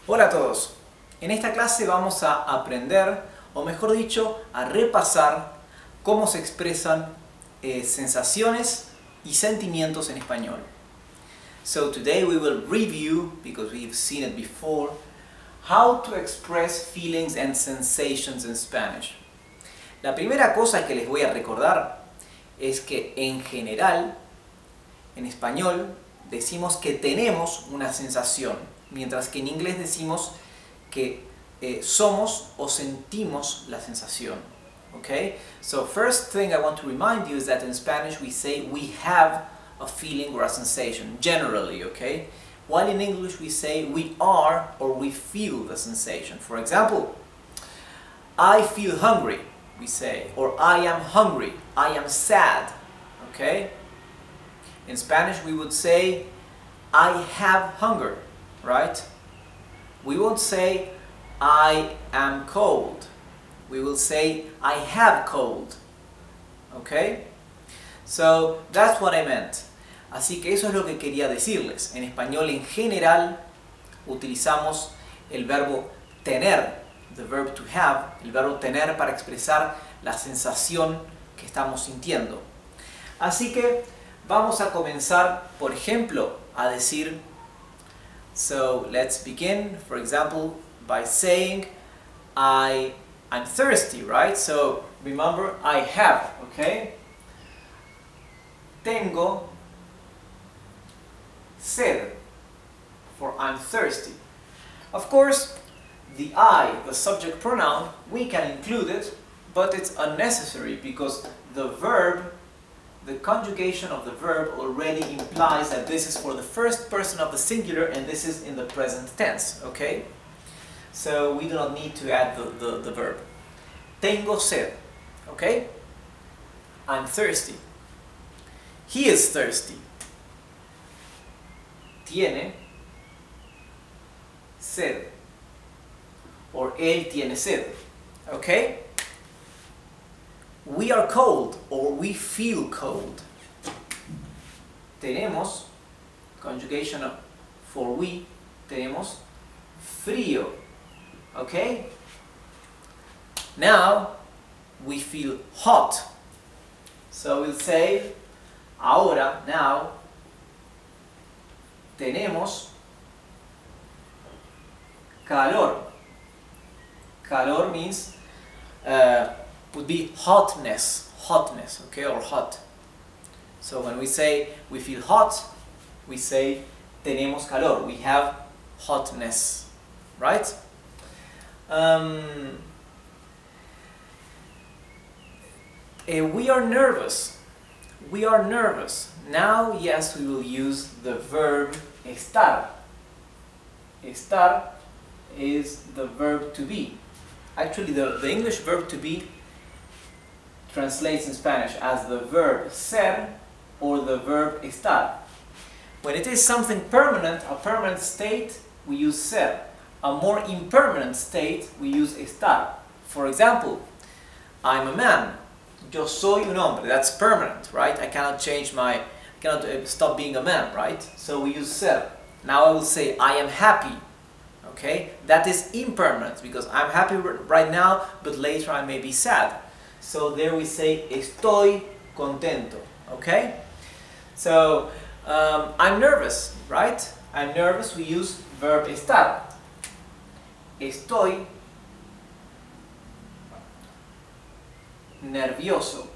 Hola a todos. En esta clase vamos a aprender, o mejor dicho, a repasar cómo se expresan sensaciones y sentimientos en español. So today we will review, because we've seen it before, how to express feelings and sensations in Spanish. La primera cosa que les voy a recordar es que en general, en español, decimos que tenemos una sensación, mientras que en inglés decimos que somos o sentimos la sensación. Okay? So first thing I want to remind you is that in Spanish we say we have a feeling or a sensation, generally, okay? While in English we say we are or we feel the sensation. For example, I feel hungry, we say, or I am hungry, I am sad, okay? In Spanish we would say I have hunger, right? We won't say I am cold. We will say I have cold, okay? So that's what I meant. Así que eso es lo que quería decirles. En español en general utilizamos el verbo tener, the verb to have, el verbo tener para expresar la sensación que estamos sintiendo. Así que vamos a comenzar, por ejemplo, a decir, so let's begin, for example, by saying I'm thirsty, right? So remember, I have, okay? Tengo sed, for I'm thirsty. Of course, the I, the subject pronoun, we can include it, but it's unnecessary because the verb, the conjugation of the verb already implies that this is for the first person of the singular and this is in the present tense, okay? So we do not need to add the verb. Tengo sed, okay? I'm thirsty. He is thirsty. Tiene sed. Or él tiene sed, okay? We are cold, or we feel cold. Tenemos, conjugation for we, tenemos frío, okay? Now, we feel hot. So we'll say, ahora, now, tenemos calor. Calor means would be hotness, okay, or hot. So when we say we feel hot, we say tenemos calor, we have hotness, right? We are nervous. We are nervous. Now, yes, we will use the verb estar. Estar is the verb to be. Actually, the English verb to be translates in Spanish as the verb ser or the verb estar. When it is something permanent, a permanent state, we use ser. A more impermanent state, we use estar. For example, I'm a man. Yo soy un hombre. That's permanent, right? I cannot stop being a man, right? So we use ser. Now I will say I am happy. Okay? That is impermanent because I'm happy right now, but later I may be sad. So there we say estoy contento. Okay? So I'm nervous, right? I'm nervous, we use verb estar. Estoy nervioso.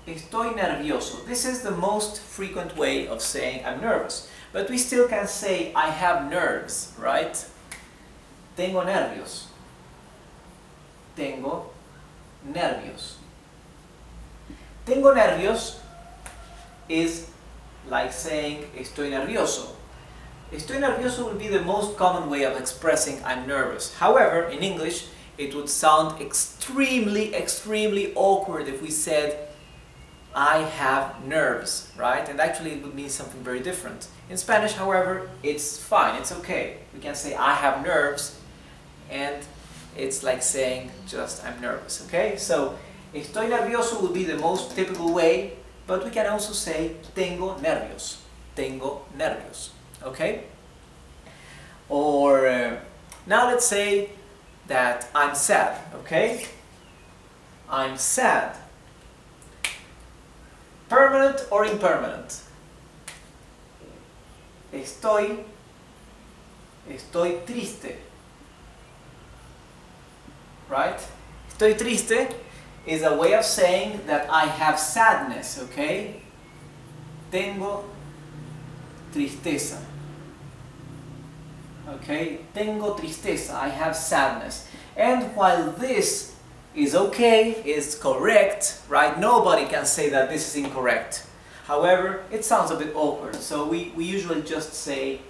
Estoy nervioso. This is the most frequent way of saying I'm nervous. But we still can say I have nerves, right? Tengo nervios. Tengo nervios. Tengo nervios is like saying estoy nervioso. Estoy nervioso would be the most common way of expressing I'm nervous. However, in English, it would sound extremely awkward if we said I have nerves, right? And actually it would mean something very different. In Spanish, however, it's fine, it's okay. We can say I have nerves and it's like saying just I'm nervous, okay? So, estoy nervioso would be the most typical way, but we can also say tengo nervios, okay? Or Now let's say that I'm sad, okay? I'm sad. Permanent or impermanent? Estoy triste. Right? Estoy triste is a way of saying that I have sadness, okay? Tengo tristeza. Okay? Tengo tristeza. I have sadness. And while this is okay, is correct, right? Nobody can say that this is incorrect. However, it sounds a bit awkward, so we usually just say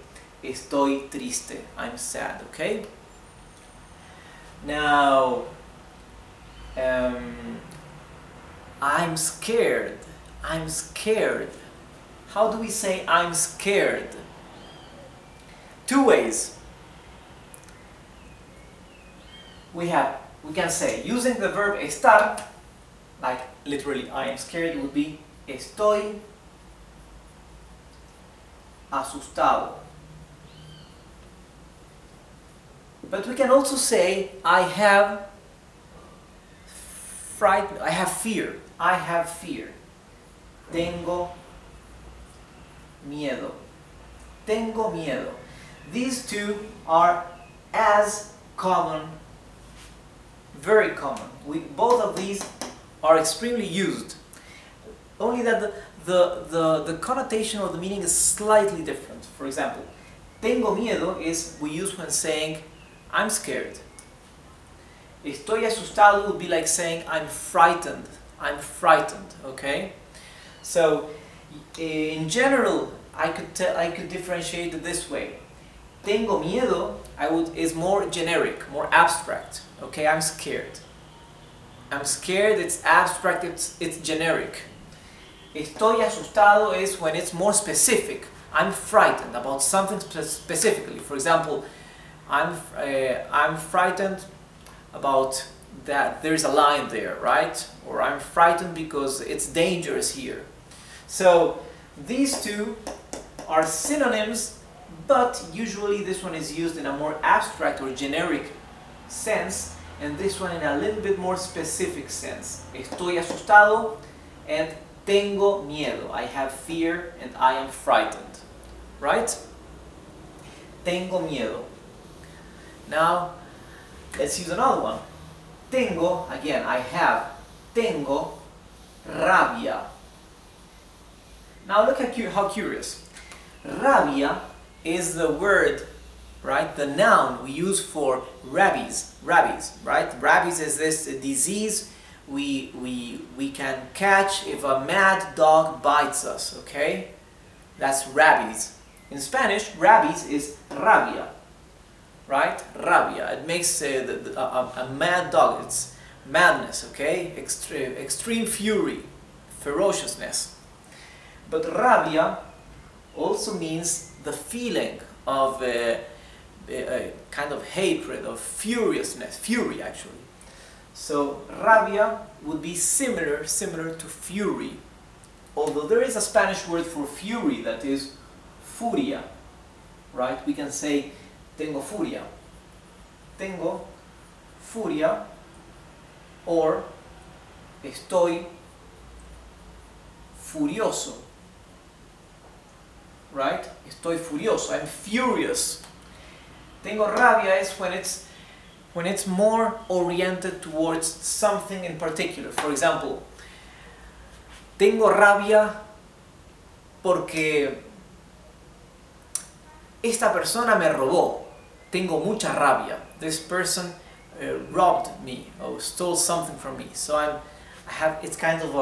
estoy triste, I'm sad, okay? Now, I'm scared, I'm scared. How do we say I'm scared? Two ways. We can say, using the verb estar, like literally I am scared, it would be estoy asustado. But we can also say I have fear. I have fear. Tengo miedo. Tengo miedo. These two are as common, very common. Both of these are extremely used. Only that the connotation or the meaning is slightly different. For example, tengo miedo is we use when saying I'm scared. Estoy asustado would be like saying I'm frightened. I'm frightened, okay? So in general, I could differentiate it this way. Tengo miedo is more generic, more abstract. Okay, I'm scared. I'm scared, it's abstract, it's generic. Estoy asustado is when it's more specific. I'm frightened about something specifically. For example, I'm frightened about that there's a lion there, right? Or I'm frightened because it's dangerous here. So these two are synonyms, but usually this one is used in a more abstract or generic sense, and this one in a little bit more specific sense. Estoy asustado and tengo miedo. I have fear and I am frightened. Right? Tengo miedo. Now, let's use another one. Tengo, again, I have. Tengo rabia. Now look at how curious. Rabia is the word, right? The noun we use for rabies. Rabies, right? Rabies is this disease we can catch if a mad dog bites us, okay? That's rabies. In Spanish, rabies is rabia, right? Rabia. It makes a mad dog. It's madness, okay? Extreme fury, ferociousness. But rabia also means the feeling of a kind of hatred, of furiousness, fury actually. So rabia would be similar to fury, although there is a Spanish word for fury that is furia, right? We can say tengo furia, or estoy furioso, right? Estoy furioso, I'm furious. Tengo rabia is when it's more oriented towards something in particular. For example, tengo rabia porque esta persona me robó. Tengo mucha rabia. This person robbed me or stole something from me. So it's kind of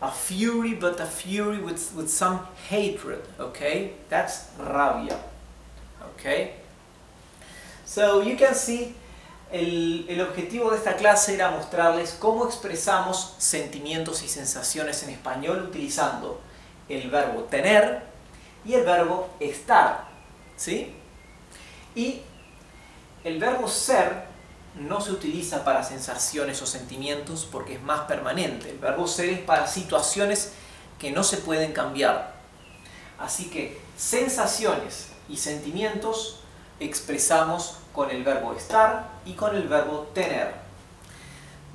a fury, but a fury with some hatred, okay? That's rabia, okay? So you can see, el objetivo de esta clase era mostrarles cómo expresamos sentimientos y sensaciones en español utilizando el verbo tener y el verbo estar, ¿sí? Y el verbo ser no se utiliza para sensaciones o sentimientos porque es más permanente. El verbo ser es para situaciones que no se pueden cambiar. Así que sensaciones y sentimientos expresamos con el verbo estar y con el verbo tener.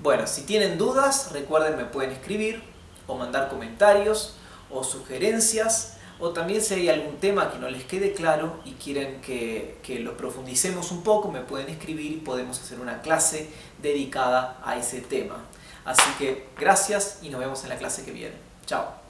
Bueno, si tienen dudas, recuerden, me pueden escribir o mandar comentarios o sugerencias, o también si hay algún tema que no les quede claro y quieren que lo profundicemos un poco, me pueden escribir y podemos hacer una clase dedicada a ese tema. Así que gracias y nos vemos en la clase que viene. Chao.